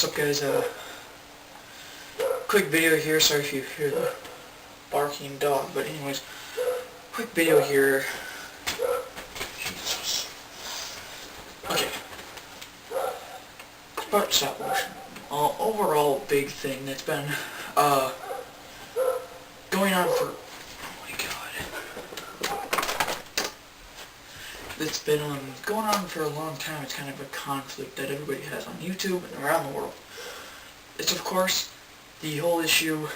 What's up, guys? Quick video here. Sorry if you hear the barking dog, but anyways, quick video here. Jesus. Okay. It's about stop motion. Overall big thing that's been going on for, oh my god, that's been going on for a long time. It's kind of a conflict that everybody has on YouTube and around the world. It's, of course, the whole issue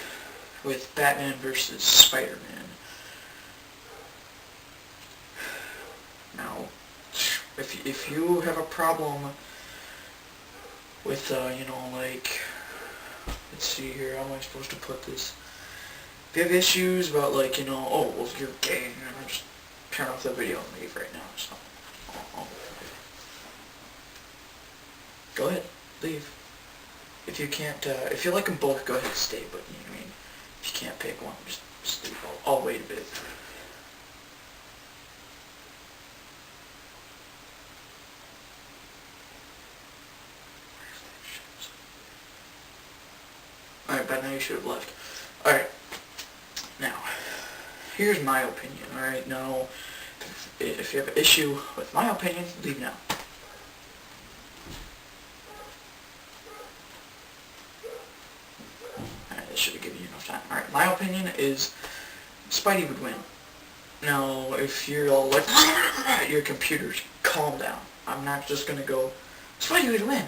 with Batman versus Spider-Man. Now, if you have a problem with, like, let's see here, how am I supposed to put this? If you have issues about, like, oh, well, you're gay, just turn off the video and leave right now. So, go ahead, leave. If you can't, if you like them both, go ahead and stay, but, I mean, if you can't pick one, just leave. I'll wait a bit. Alright, by now you should have left. Alright, now, here's my opinion, alright? Now, if you have an issue with my opinion, leave now. Alright, this should have given you enough time. Alright, my opinion is Spidey would win. Now, if you're all like, your computers, calm down. I'm not just going to go, Spidey would win.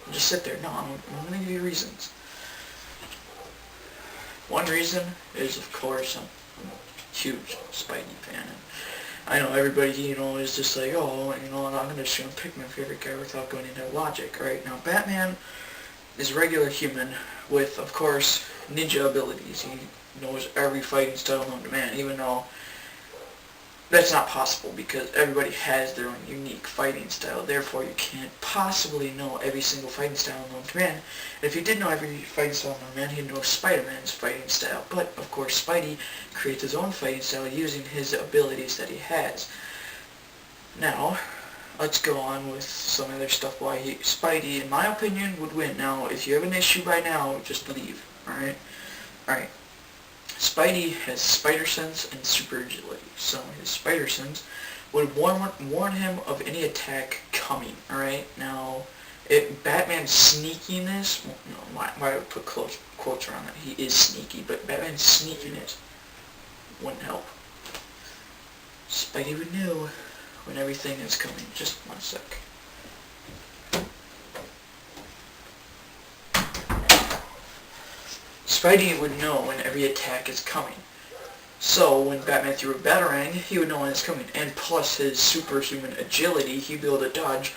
And just sit there. No, I'm going to give you reasons. One reason is, of course, I'm a huge Spidey fan, and I know everybody, is just like, oh, I'm just going to pick my favorite guy without going into logic, right? Now, Batman is a regular human with, of course, ninja abilities. He knows every fighting style known to man, even though that's not possible because everybody has their own unique fighting style. Therefore, you can't possibly know every single fighting style known to man. And if you did know every fighting style known to man, you'd know Spider-Man's fighting style. But, of course, Spidey creates his own fighting style using his abilities that he has. Now, let's go on with some other stuff why Spidey, in my opinion, would win. Now, if you have an issue right now, just leave, alright? Alright. Spidey has spider sense and super agility, so his spider sense would warn him of any attack coming, alright? Now, Batman's sneakiness, why I would put quotes around that, he is sneaky, but Batman's sneakiness wouldn't help. Spidey would know when everything is coming. Just one sec. Spidey would know when every attack is coming. So when Batman threw a Batarang, he would know when it's coming. And plus his superhuman agility, he'd be able to dodge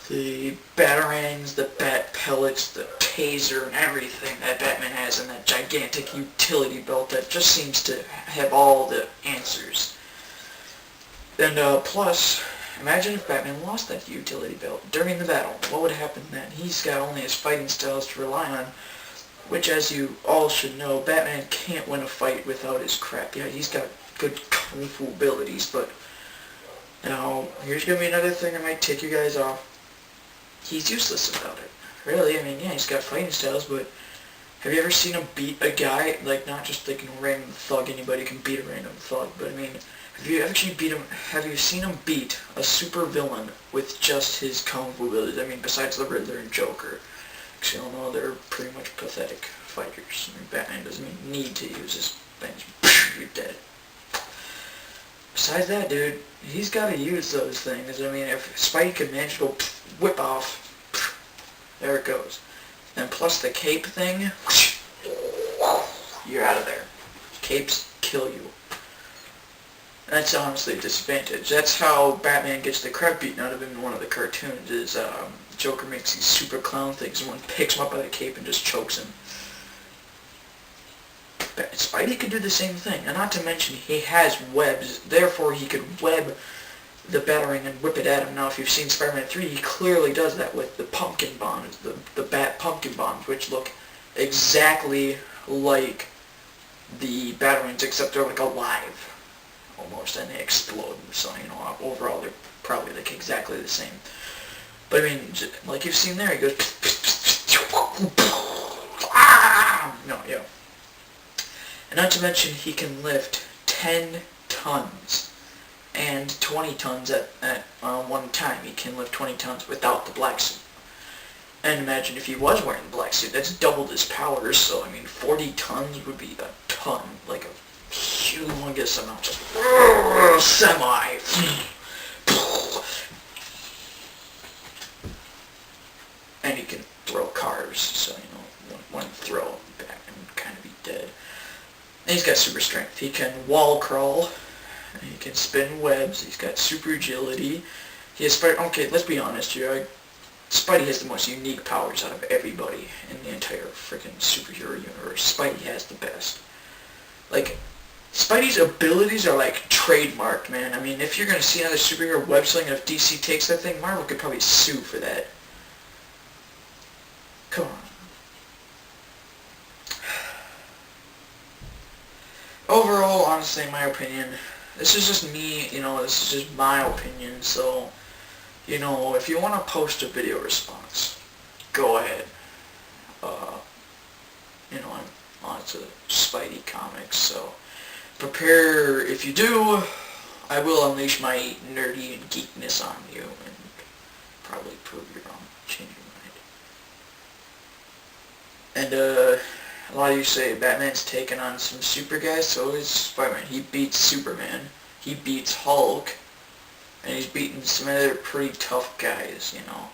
the Batarangs, the Bat Pellets, the Taser, and everything that Batman has in that gigantic utility belt that just seems to have all the answers. And plus, imagine if Batman lost that utility belt during the battle. What would happen then? He's got only his fighting styles to rely on, which, as you all should know, Batman can't win a fight without his crap. Yeah, he's got good kung fu abilities, but now, here's going to be another thing that might tick you guys off. He's useless about it. Really, I mean, yeah, he's got fighting styles, but have you ever seen him beat a guy? Like, not just like a random thug, anybody can beat a random thug, but I mean, have you seen him beat a super villain with just his kung fu abilities? I mean, besides the Riddler and Joker. Because you all know they're pretty much pathetic fighters. I mean, Batman doesn't even need to use his things. You're dead. Besides that, dude, he's got to use those things. I mean, if Spidey could manage to go whip off, there it goes. And plus the cape thing, you're out of there. Capes kill you. That's honestly a disadvantage. That's how Batman gets the crap beaten out of him in one of the cartoons, is Joker makes these super clown things and one picks him up by the cape and just chokes him. Spidey could do the same thing, and not to mention he has webs, therefore he could web the Batarang and whip it at him. Now if you've seen Spider-Man 3, he clearly does that with the pumpkin bombs, the bat pumpkin bombs, which look exactly like the Batarangs, except they're like alive. Almost, and they explode, so, overall they're probably like exactly the same. But I mean, like you've seen there, he goes, No, yeah. And not to mention he can lift 10 tons and 20 tons at one time. He can lift 20 tons without the black suit. And imagine if he was wearing the black suit, that's doubled his powers, so I mean 40 tons would be a ton, like a humongous amount of semi. And he can throw cars, so you know, one throw back and kind of be dead. And he's got super strength. He can wall crawl. He can spin webs. He's got super agility. He has Spidey. Okay, let's be honest here. Spidey has the most unique powers out of everybody in the entire freaking superhero universe. Spidey has the best. Like, Spidey's abilities are like trademarked, man. I mean, if you're gonna see another superhero web sling, if DC takes that thing, Marvel could probably sue for that. Come on. Overall, honestly, in my opinion, this is just me, you know, this is just my opinion, so, you know, if you want to post a video response, go ahead. You know, I'm on to Spidey comics, so prepare. If you do, I will unleash my nerdy and geekness on you, and probably prove you wrong, change your mind. And, a lot of you say Batman's taken on some super guys, so is Spider-Man. He beats Superman, he beats Hulk, and he's beaten some other pretty tough guys, you know.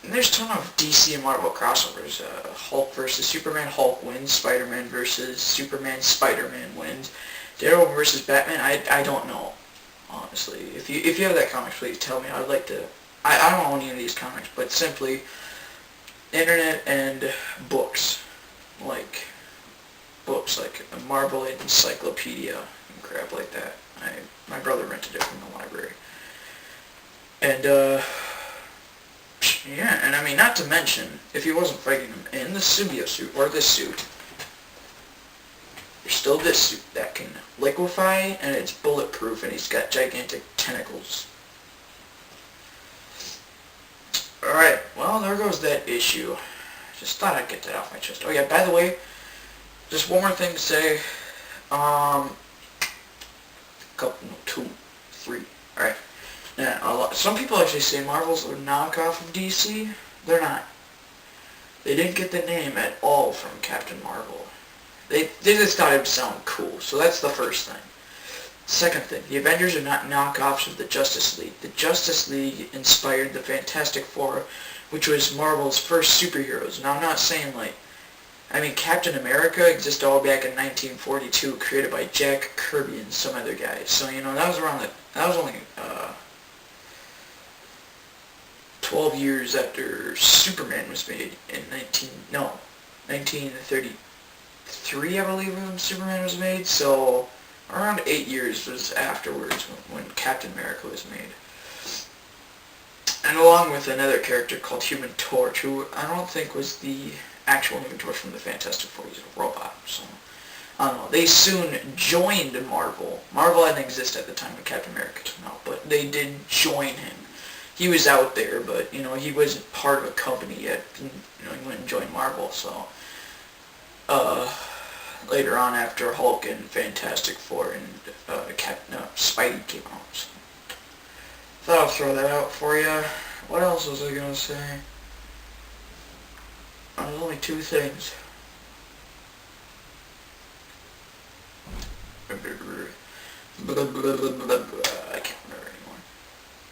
And there's a ton of DC and Marvel crossovers. Hulk versus Superman, Hulk wins. Spider-Man versus Superman, Spider-Man wins. Daredevil versus Batman, I don't know, honestly. If you have that comic, please tell me. I'd like to. I don't own any of these comics, but simply internet and books. Like a Marvel Encyclopedia and crap like that. My brother rented it from the library. And, yeah, and I mean, not to mention, if he wasn't fighting him in the symbiote suit, or this suit, there's still this suit that can liquefy, and it's bulletproof, and he's got gigantic tentacles. Alright, well, there goes that issue. Just thought I'd get that off my chest. Oh yeah, by the way, just one more thing to say. Couple, 2, 3. Alright. Now, some people actually say Marvel's a knockoff of DC. They're not. They didn't get the name at all from Captain Marvel. They just thought it would sound cool. So that's the first thing. Second thing, the Avengers are not knockoffs of the Justice League. The Justice League inspired the Fantastic Four, which was Marvel's first superheroes. Now, I'm not saying, like, I mean, Captain America existed all back in 1942, created by Jack Kirby and some other guys. So, you know, that was only 12 years after Superman was made in 1933, I believe, when Superman was made. So, around 8 years was afterwards when Captain America was made. And along with another character called Human Torch, who I don't think was the actual Human Torch from the Fantastic Four. He's a robot, so I don't know. They soon joined Marvel. Marvel hadn't existed at the time when Captain America came out, but they did join him. He was out there, but, you know, he wasn't part of a company yet. You know, he went and joined Marvel, so later on after Hulk and Fantastic Four and Spidey came out. So. Thought I'll throw that out for you. What else was I gonna say? There's only 2 things. I can't remember anymore.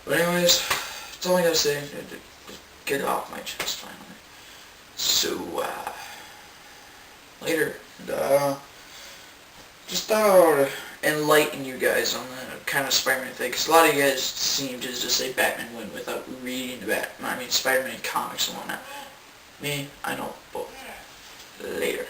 But anyways, that's all I gotta say. Just get it off my chest finally. So, later. Just thought I would enlighten you guys on the kind of Spider-Man thing, because a lot of you guys seem to just say Batman win without reading Spider-Man comics and whatnot. Me, I know both. Later.